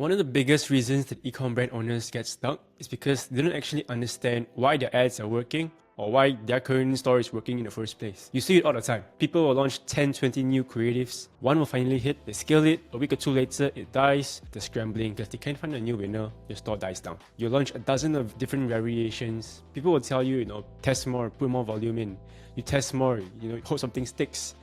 One of the biggest reasons that ecom brand owners get stuck is because they don't actually understand why their ads are working or why their current store is working in the first place. You see it all the time. People will launch 10, 20 new creatives. One will finally hit, they scale it, a week or two later it dies, they're scrambling because they can't find a new winner, your store dies down. You launch a dozen of different variations. People will tell you, test more, put more volume in. You test more, hope something sticks.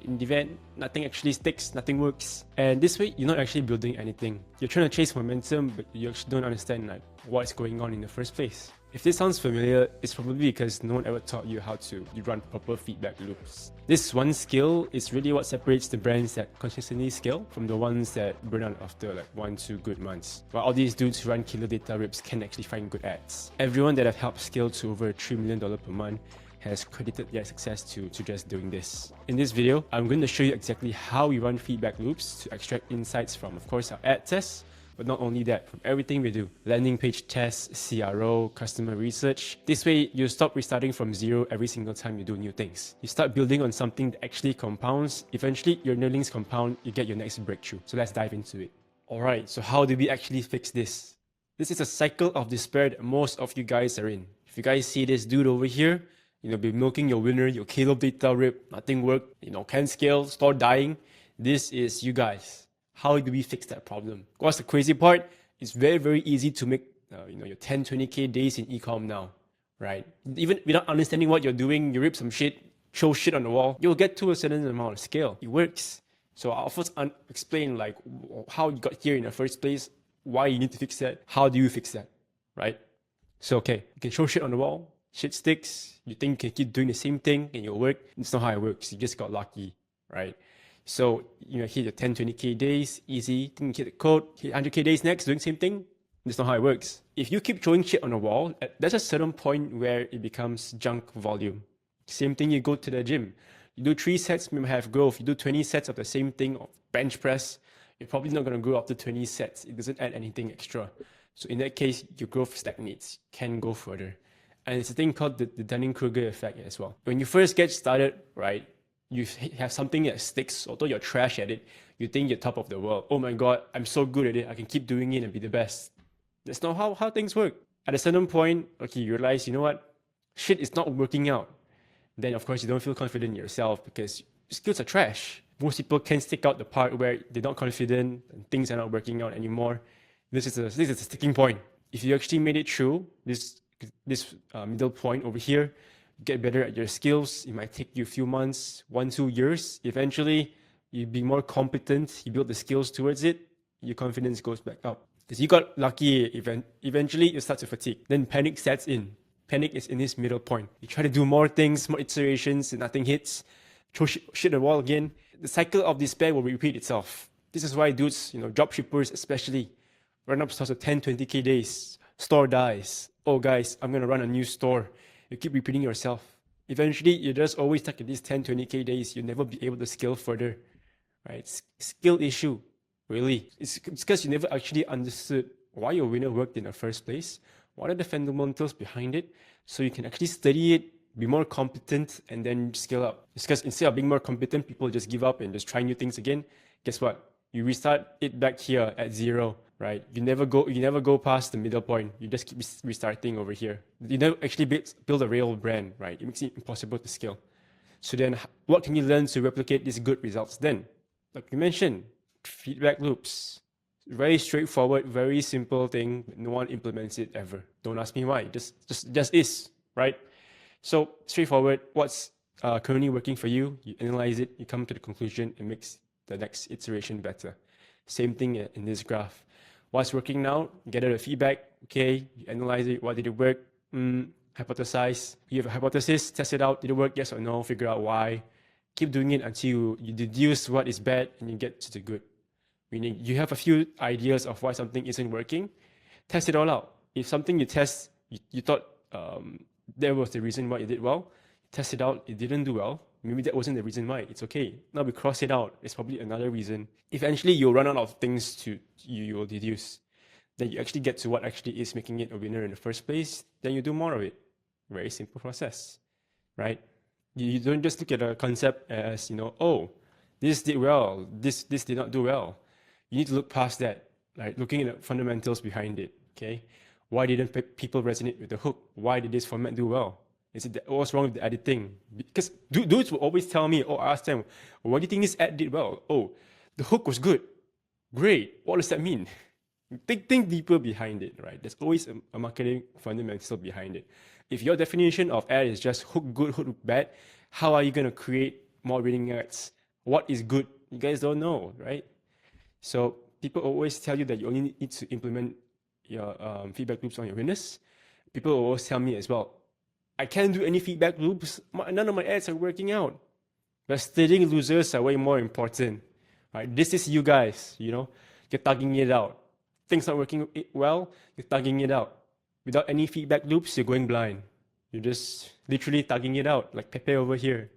In the event, nothing actually sticks, nothing works. And this way, you're not actually building anything. You're trying to chase momentum, but you actually don't understand what's going on in the first place. If this sounds familiar, it's probably because no one ever taught you how to run proper feedback loops. This one skill is really what separates the brands that consistently scale from the ones that burn out after 1-2 good months. While all these dudes who run killer data rips can actually find good ads. Everyone that I've helped scale to over $3 million per month has credited their success to just doing this. In this video, I'm going to show you exactly how we run feedback loops to extract insights from, of course, our ad tests, but not only that, from everything we do. Landing page tests, CRO, customer research. This way, you stop restarting from zero every single time you do new things. You start building on something that actually compounds. Eventually, your learnings compound, you get your next breakthrough. So let's dive into it. Alright, so how do we actually fix this? This is a cycle of despair that most of you guys are in. If you guys see this dude over here, be milking your winner, your kilo data rip, nothing worked, can't scale, store dying. This is you guys. How do we fix that problem? What's the crazy part? It's very, very easy to make your 10, 20K days in ecom now, right? Even without understanding what you're doing, you rip some shit, show shit on the wall, you'll get to a certain amount of scale. It works. So I'll first explain how you got here in the first place, why you need to fix that, how do you fix that, right? So okay, you can show shit on the wall, shit sticks, you think you can keep doing the same thing and it'll work. It's not how it works. You just got lucky, right? So hit your 10, 20K days, easy. Think you hit the code, hit 100K days next, doing the same thing. That's not how it works. If you keep throwing shit on the wall, there's a certain point where it becomes junk volume. Same thing, you go to the gym. You do 3 sets, you may have growth. You do 20 sets of the same thing, of bench press, you're probably not going to grow after 20 sets. It doesn't add anything extra. So in that case, your growth stagnates, can go further. And it's a thing called the Dunning-Kruger effect as well. When you first get started, right, you have something that sticks, although you're trash at it, you think you're top of the world. Oh my God, I'm so good at it. I can keep doing it and be the best. That's not how things work. At a certain point, okay, you realize, you know what? Shit is not working out. Then of course you don't feel confident in yourself because your skills are trash. Most people can't stick out the part where they're not confident and things are not working out anymore. This is a sticking point. If you actually made it through this middle point over here, get better at your skills. It might take you a few months, 1-2 years. Eventually, you be more competent, you build the skills towards it, your confidence goes back up. Because you got lucky, eventually you start to fatigue. Then panic sets in. Panic is in this middle point. You try to do more things, more iterations, and nothing hits. Throw shit at the wall again. The cycle of despair will repeat itself. This is why dudes, drop shippers especially, run up stores of 10, 20K days. Store dies. Oh guys, I'm going to run a new store. You keep repeating yourself. Eventually, you're just always stuck at these 10, 20K days. You'll never be able to scale further, right? Skill issue, really. It's because you never actually understood why your winner worked in the first place. What are the fundamentals behind it? So you can actually study it, be more competent, and then scale up. It's because instead of being more competent, people just give up and just try new things again. Guess what? You restart it back here at zero, right? You never go past the middle point. You just keep restarting over here. You never actually build a real brand, right? It makes it impossible to scale. So then what can you learn to replicate these good results then? Like we mentioned, feedback loops. Very straightforward, very simple thing. No one implements it ever. Don't ask me why. Just is, right? So straightforward. What's currently working for you? You analyze it. You come to the conclusion. It makes the next iteration better. Same thing in this graph. What's working now? Get the feedback. Okay, you analyze it. What did it work? Hypothesize. You have a hypothesis. Test it out. Did it work? Yes or no? Figure out why. Keep doing it until you deduce what is bad and you get to the good. Meaning you have a few ideas of why something isn't working. Test it all out. If something you test, you thought that was the reason why it did well, test it out, it didn't do well. Maybe that wasn't the reason why. It's okay. Now we cross it out. It's probably another reason. Eventually, you'll run out of things you will deduce. Then you actually get to what actually is making it a winner in the first place. Then you do more of it. Very simple process, right? You don't just look at a concept as, oh, this did well, this did not do well. You need to look past that. right? Looking at the fundamentals behind it, okay? Why didn't people resonate with the hook? Why did this format do well? Is it what's wrong with the editing? Because dudes will always tell me, oh, I ask them, what do you think this ad did well? Oh, the hook was good. Great. What does that mean? Think deeper behind it, right? There's always a marketing fundamental behind it. If your definition of ad is just hook good, hook bad, how are you going to create more reading ads? What is good? You guys don't know, right? So people always tell you that you only need to implement your feedback loops on your winners. People always tell me as well, I can't do any feedback loops. None of my ads are working out. But stealing losers are way more important. Right? This is you guys, you're tugging it out. Things not working well, you're tugging it out. Without any feedback loops, you're going blind. You're just literally tugging it out, like Pepe over here.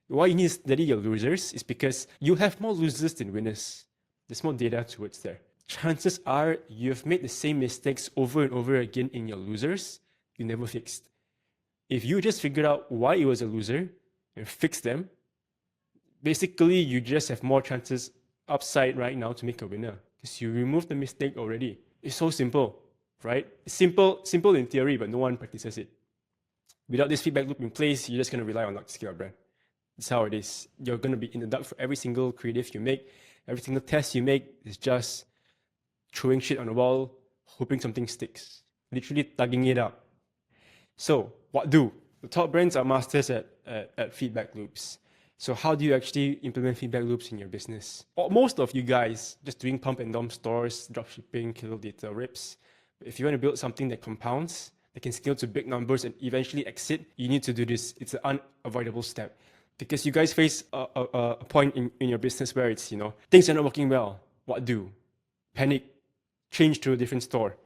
Why you need to study your losers is because you have more losers than winners. There's more data towards there. Chances are you've made the same mistakes over and over again in your losers you never fixed. If you just figured out why it was a loser and fix them, basically you just have more chances upside right now to make a winner because you removed the mistake already. It's so simple, right? It's simple in theory, but no one practices it. Without this feedback loop in place, you're just going to rely on luck to scale a brand. That's how it is. You're going to be in the dark for every single creative you make. Every single test you make is just throwing shit on the wall, hoping something sticks. Literally tugging it out. So what do? The top brands are masters at feedback loops. So how do you actually implement feedback loops in your business? Most of you guys just doing pump and dump stores, dropshipping, kilo data rips. But if you want to build something that compounds, that can scale to big numbers and eventually exit, you need to do this. It's an unavoidable step. Because you guys face a point in your business where it's, things are not working well. What do? Panic. Change to a different store.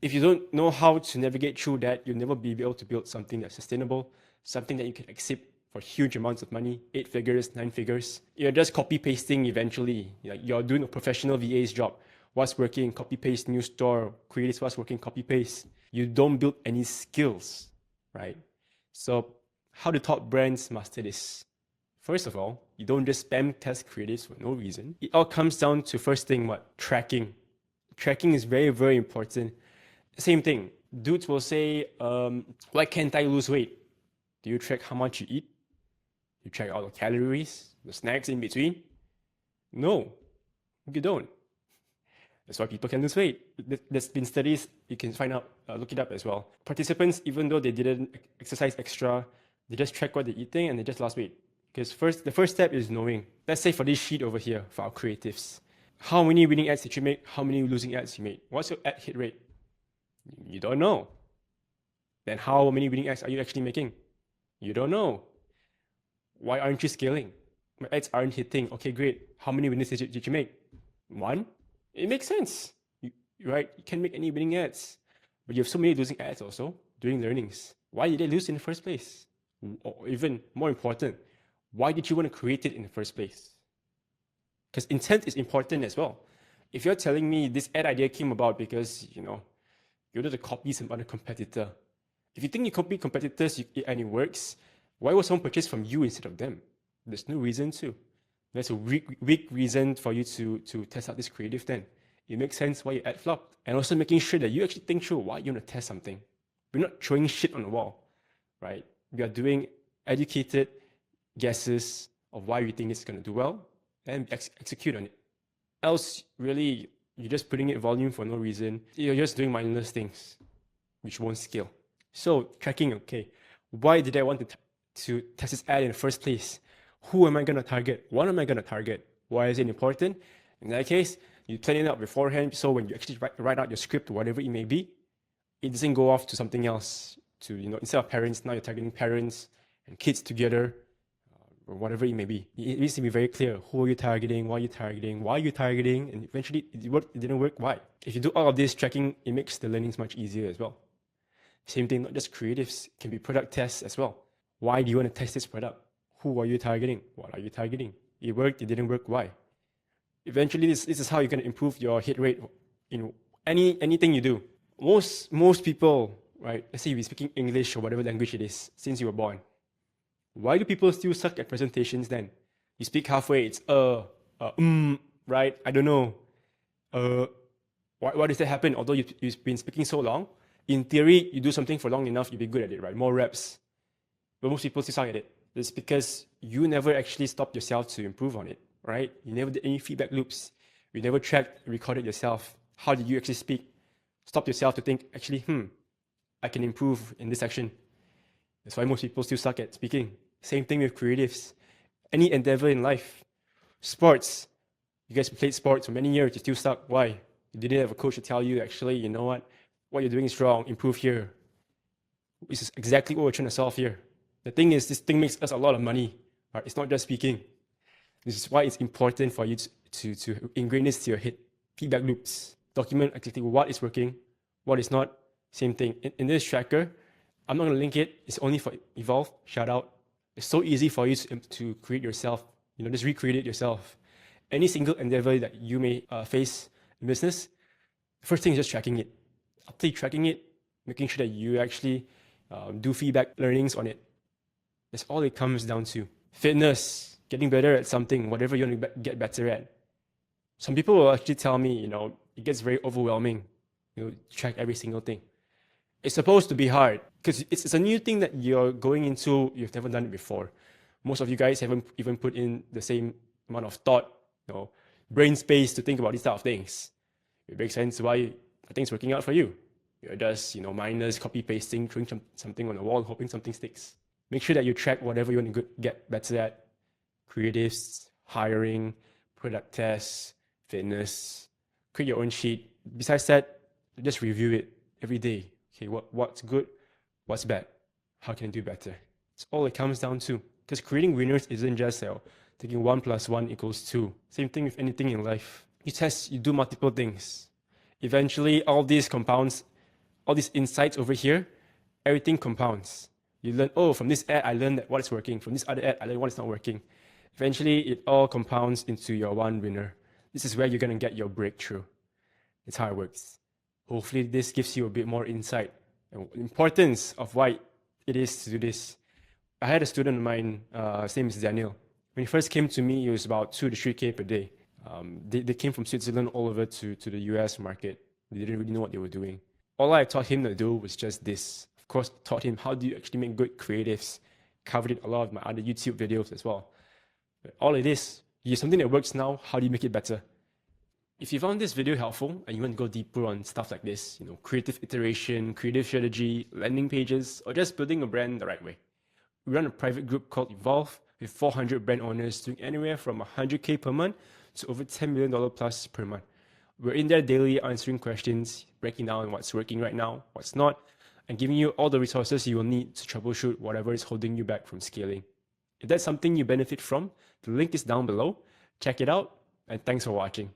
If you don't know how to navigate through that, you'll never be able to build something that's sustainable, something that you can exit for huge amounts of money, 8 figures, 9 figures. You're just copy pasting eventually. You're doing a professional VA's job. What's working, copy paste, new store, create what's working, copy paste. You don't build any skills, right? So how do top brands master this? First of all, you don't just spam test creatives for no reason. It all comes down to first thing, what? Tracking. Tracking is very, very important. Same thing. Dudes will say, why can't I lose weight? Do you track how much you eat? You track all the calories, the snacks in between? No, you don't. That's why people can lose weight. There's been studies, you can find out, look it up as well. Participants, even though they didn't exercise extra, they just track what they're eating and they just lost weight. Because the first step is knowing. Let's say for this sheet over here, for our creatives. How many winning ads did you make? How many losing ads you made? What's your ad hit rate? You don't know. Then how many winning ads are you actually making? You don't know. Why aren't you scaling? My ads aren't hitting. Okay, great. How many winners did you make? 1? It makes sense, right? You can make any winning ads. But you have so many losing ads also during learnings. Why did they lose in the first place? Or even more important, why did you want to create it in the first place? Because intent is important as well. If you're telling me this ad idea came about because, you wanted to copy some other competitor. If you think you copy competitors and it works, why would someone purchase from you instead of them? There's no reason to. There's a weak reason for you to test out this creative then. It makes sense why your ad flopped. And also making sure that you actually think through why you want to test something. We're not throwing shit on the wall, right? We are doing educated guesses of why we think it's going to do well and execute on it. Else, really, you're just putting it volume for no reason. You're just doing mindless things, which won't scale. So, tracking, okay. Why did I want to test this ad in the first place? Who am I going to target? What am I going to target? Why is it important? In that case, you plan it out beforehand, so when you actually write out your script, whatever it may be, it doesn't go off to something else. To, instead of parents, now you're targeting parents and kids together, or whatever it may be. It needs to be very clear. Who are you targeting? Why are you targeting? Why are you targeting? And eventually, it didn't work. Why? If you do all of this tracking, it makes the learnings much easier as well. Same thing, not just creatives, it can be product tests as well. Why do you want to test this product? Who are you targeting? What are you targeting? It worked, it didn't work, why? Eventually, this is how you're going to improve your hit rate in anything you do. Most people, right, let's say you're speaking English or whatever language it is since you were born. Why do people still suck at presentations then? You speak halfway, it's right? I don't know. Why does that happen? Although you've been speaking so long, in theory, you do something for long enough, you'll be good at it, right? More reps. But most people still suck at it. It's because you never actually stopped yourself to improve on it, right? You never did any feedback loops. You never tracked, recorded yourself. How did you actually speak? Stop yourself to think, actually, I can improve in this section. That's why most people still suck at speaking. Same thing with creatives. Any endeavor in life. Sports. You guys played sports for many years, you still suck. Why? You didn't have a coach to tell you, actually, you know what you're doing is wrong, improve here. This is exactly what we're trying to solve here. The thing is, this thing makes us a lot of money. Right? It's not just speaking. This is why it's important for you to ingrain this to your head. Feedback loops. Document exactly what is working, what is not. Same thing. In this tracker, I'm not going to link it. It's only for Evolve. Shout out. It's so easy for you to create yourself. Just recreate it yourself. Any single endeavor that you may face in business, the first thing is just tracking it. After tracking it, making sure that you actually do feedback learnings on it. That's all it comes down to. Fitness, getting better at something, whatever you want to get better at. Some people will actually tell me, it gets very overwhelming, track every single thing. It's supposed to be hard because it's a new thing that you're going into. You've never done it before. Most of you guys haven't even put in the same amount of thought, brain space to think about these type of things. It makes sense why I think it's working out for you. You're just, mindless copy pasting, throwing something on the wall, hoping something sticks. Make sure that you track whatever you want to get better at. Creatives, hiring, product tests, fitness. Create your own sheet. Besides that, just review it every day. Okay, what's good? What's bad? How can I do better? It's all it comes down to. Because creating winners isn't just taking 1 + 1 = 2. Same thing with anything in life. You test, you do multiple things. Eventually, all these compounds, all these insights over here, everything compounds. You learn, from this ad, I learned that what is working. From this other ad, I learned what is not working. Eventually, it all compounds into your one winner. This is where you're going to get your breakthrough. It's how it works. Hopefully, this gives you a bit more insight and importance of why it is to do this. I had a student of mine, his name is Daniel. When he first came to me, he was about 2 to 3K per day. They came from Switzerland all over to the US market. They didn't really know what they were doing. All I taught him to do was just this. Of course, taught him how do you actually make good creatives. Covered it a lot of my other YouTube videos as well. But all it is, you have something that works now, how do you make it better? If you found this video helpful and you want to go deeper on stuff like this, creative iteration, creative strategy, landing pages, or just building a brand the right way, we run a private group called Evolve with 400 brand owners doing anywhere from 100K per month to over $10 million plus per month. We're in there daily answering questions, breaking down what's working right now, what's not, and giving you all the resources you will need to troubleshoot whatever is holding you back from scaling. If that's something you benefit from, the link is down below. Check it out, and thanks for watching.